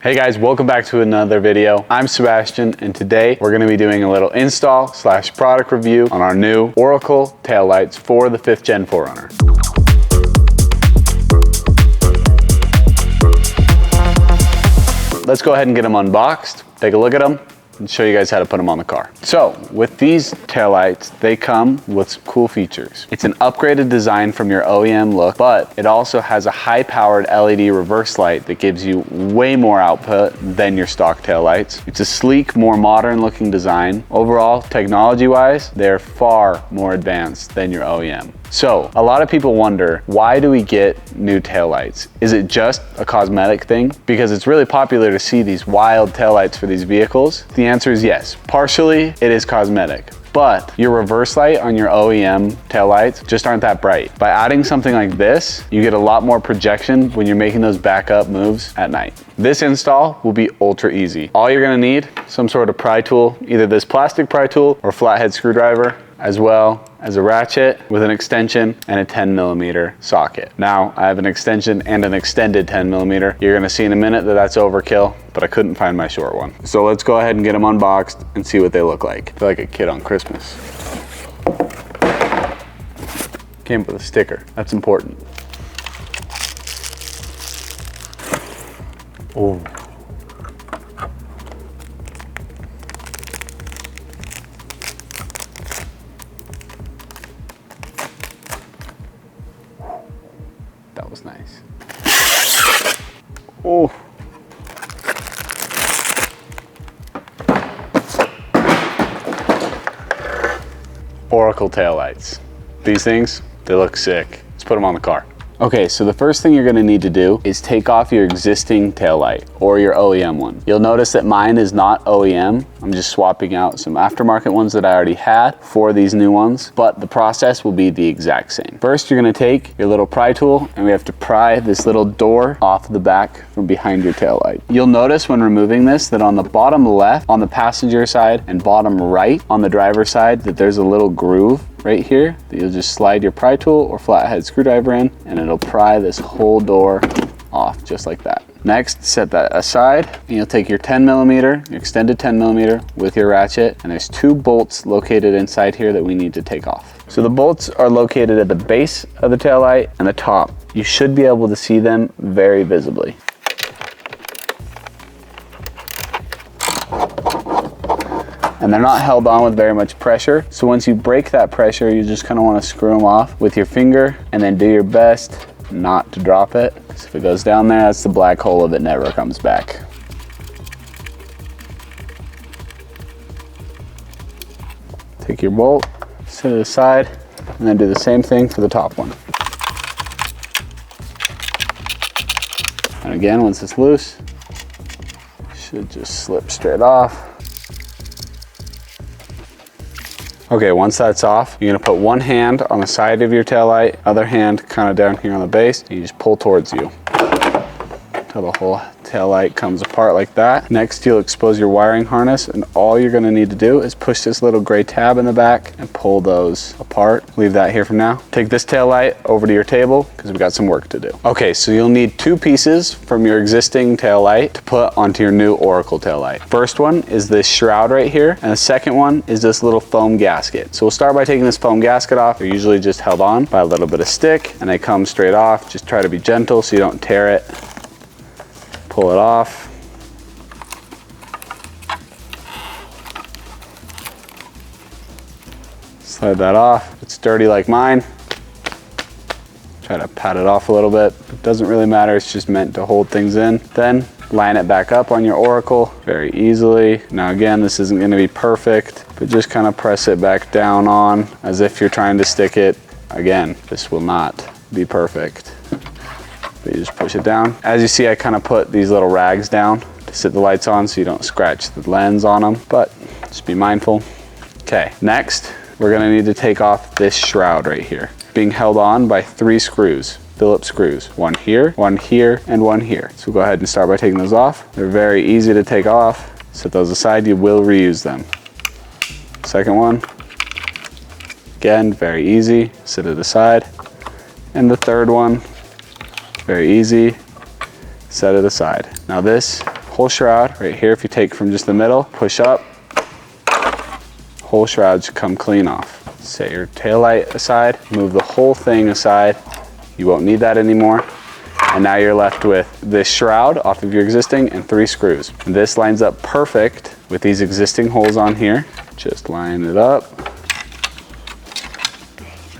Hey guys, welcome back to another video. I'm Sebastian, and today we're going to be doing a little install / product review on our new Oracle taillights for the 5th Gen 4Runner. Let's go ahead and get them unboxed, take a look at them, and show you guys how to put them on the car. So with these taillights, they come with some cool features. It's an upgraded design from your OEM look, but it also has a high-powered LED reverse light that gives you way more output than your stock taillights. It's a sleek, more modern-looking design. Overall, technology-wise, they're far more advanced than your OEM. So a lot of people wonder, why do we get new taillights? Is it just a cosmetic thing? Because it's really popular to see these wild taillights for these vehicles. The answer is yes. Partially, it is cosmetic. But your reverse light on your OEM taillights just aren't that bright. By adding something like this, you get a lot more projection when you're making those backup moves at night. This install will be ultra easy. All you're gonna need, some sort of pry tool, either this plastic pry tool or flathead screwdriver, as well as a ratchet with an extension and a 10mm socket. Now, I have an extension and an extended 10mm. You're gonna see in a minute that that's overkill, but I couldn't find my short one. So let's go ahead and get them unboxed and see what they look like. I feel like a kid on Christmas. Came with a sticker, that's important. Oh. That was nice. Oh. Oracle taillights. These things, they look sick. Let's put them on the car. Okay, so the first thing you're gonna need to do is take off your existing taillight or your OEM one. You'll notice that mine is not OEM. I'm just swapping out some aftermarket ones that I already had for these new ones, but the process will be the exact same. First, you're gonna take your little pry tool and we have to pry this little door off the back from behind your taillight. You'll notice when removing this that on the bottom left, on the passenger side, and bottom right on the driver's side, that there's a little groove right here that you'll just slide your pry tool or flathead screwdriver in, and it'll pry this whole door off just like that. Next, set that aside, and you'll take your 10mm, your extended 10mm with your ratchet, and there's 2 bolts located inside here that we need to take off. So the bolts are located at the base of the taillight and the top. You should be able to see them very visibly. And they're not held on with very much pressure. So once you break that pressure, you just kind of want to screw them off with your finger and then do your best not to drop it. Because if it goes down there, that's the black hole if it never comes back. Take your bolt, set it aside, and then do the same thing for the top one. And again, once it's loose, it should just slip straight off. Okay, once that's off, you're gonna put one hand on the side of your taillight, other hand kind of down here on the base, and you just pull towards you until the whole taillight comes apart like that. Next, you'll expose your wiring harness, and all you're gonna need to do is push this little gray tab in the back and pull those apart. Leave that here for now. Take this taillight over to your table because we've got some work to do. Okay, so you'll need 2 pieces from your existing taillight to put onto your new Oracle taillight. First one is this shroud right here, and the second one is this little foam gasket. So we'll start by taking this foam gasket off. They're usually just held on by a little bit of stick, and they come straight off. Just try to be gentle so you don't tear it. Pull it off. Slide that off. It's dirty like mine. Try to pat it off a little bit. It doesn't really matter, it's just meant to hold things in. Then line it back up on your Oracle very easily. Now again, this isn't gonna be perfect, but just kind of press it back down on as if you're trying to stick it. Again, this will not be perfect. But you just push it down. As you see, I kind of put these little rags down to sit the lights on so you don't scratch the lens on them, but just be mindful. Okay, next, we're gonna need to take off this shroud right here. Being held on by 3 screws, Phillips screws. One here, and one here. So we'll go ahead and start by taking those off. They're very easy to take off. Set those aside, you will reuse them. Second one, again, very easy, set it aside. And the third one, very easy, set it aside. Now this whole shroud right here. If you take from just the middle, push up, whole shroud should come clean off. Set your tail light aside, move the whole thing aside. You won't need that anymore. And now you're left with this shroud off of your existing and 3 screws. And this lines up perfect with these existing holes on here. Just line it up.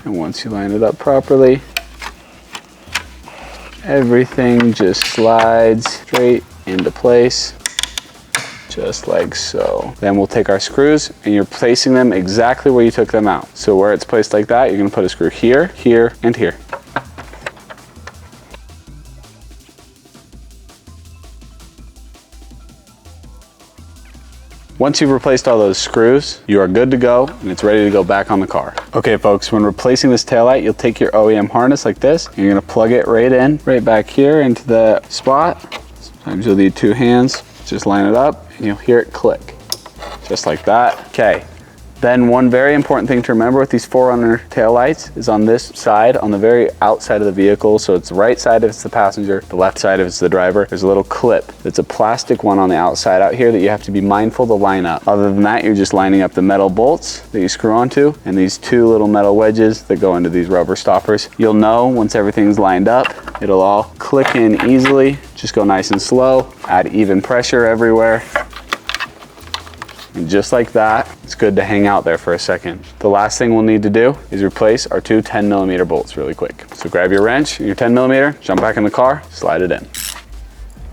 And once you line it up properly, everything just slides straight into place, just like so. Then we'll take our screws and you're placing them exactly where you took them out. So where it's placed like that, you're gonna put a screw here, here, and here. Once you've replaced all those screws, you are good to go and it's ready to go back on the car. Okay folks, when replacing this taillight, you'll take your OEM harness like this, and you're gonna plug it right in, right back here into the spot. Sometimes you'll need 2 hands. Just line it up and you'll hear it click, just like that. Okay. Then one very important thing to remember with these 4Runner taillights is on this side, on the very outside of the vehicle. So it's the right side if it's the passenger, the left side if it's the driver. There's a little clip that's a plastic one on the outside out here that you have to be mindful to line up. Other than that, you're just lining up the metal bolts that you screw onto and these 2 little metal wedges that go into these rubber stoppers. You'll know once everything's lined up, it'll all click in easily. Just go nice and slow, add even pressure everywhere. And just like that, it's good to hang out there for a second. The last thing we'll need to do is replace our 2 10mm bolts really quick. So grab your wrench and your 10mm, jump back in the car, slide it in.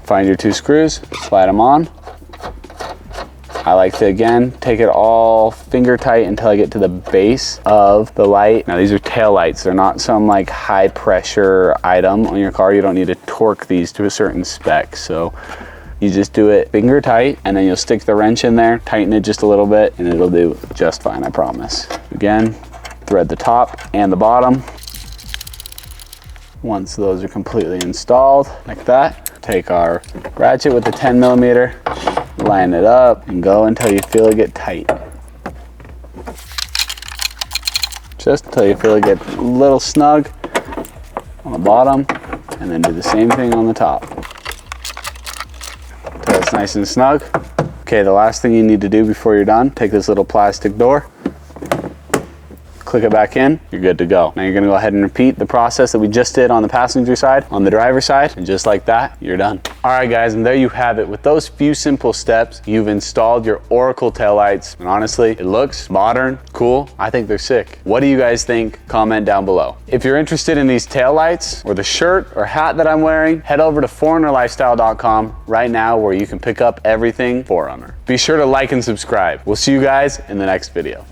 Find your 2 screws, slide them on. I like to, again, take it all finger tight until I get to the base of the light. Now these are tail lights. They're not some like high pressure item on your car. You don't need to torque these to a certain spec. So you just do it finger tight and then you'll stick the wrench in there, tighten it just a little bit, and it'll do just fine, I promise. Again, thread the top and the bottom. Once those are completely installed, like that, take our ratchet with the 10mm, line it up and go until you feel it get tight. Just until you feel it get a little snug on the bottom, and then do the same thing on the top. Until it's nice and snug. Okay, the last thing you need to do before you're done, take this little plastic door, click it back in, you're good to go. Now you're gonna go ahead and repeat the process that we just did on the passenger side, on the driver's side, and just like that, you're done. All right guys, and there you have it. With those few simple steps, you've installed your Oracle taillights, and honestly, it looks modern, cool. I think they're sick. What do you guys think? Comment down below. If you're interested in these taillights, or the shirt or hat that I'm wearing, head over to 4runnerlifestyle.com right now where you can pick up everything 4Runner. Be sure to like and subscribe. We'll see you guys in the next video.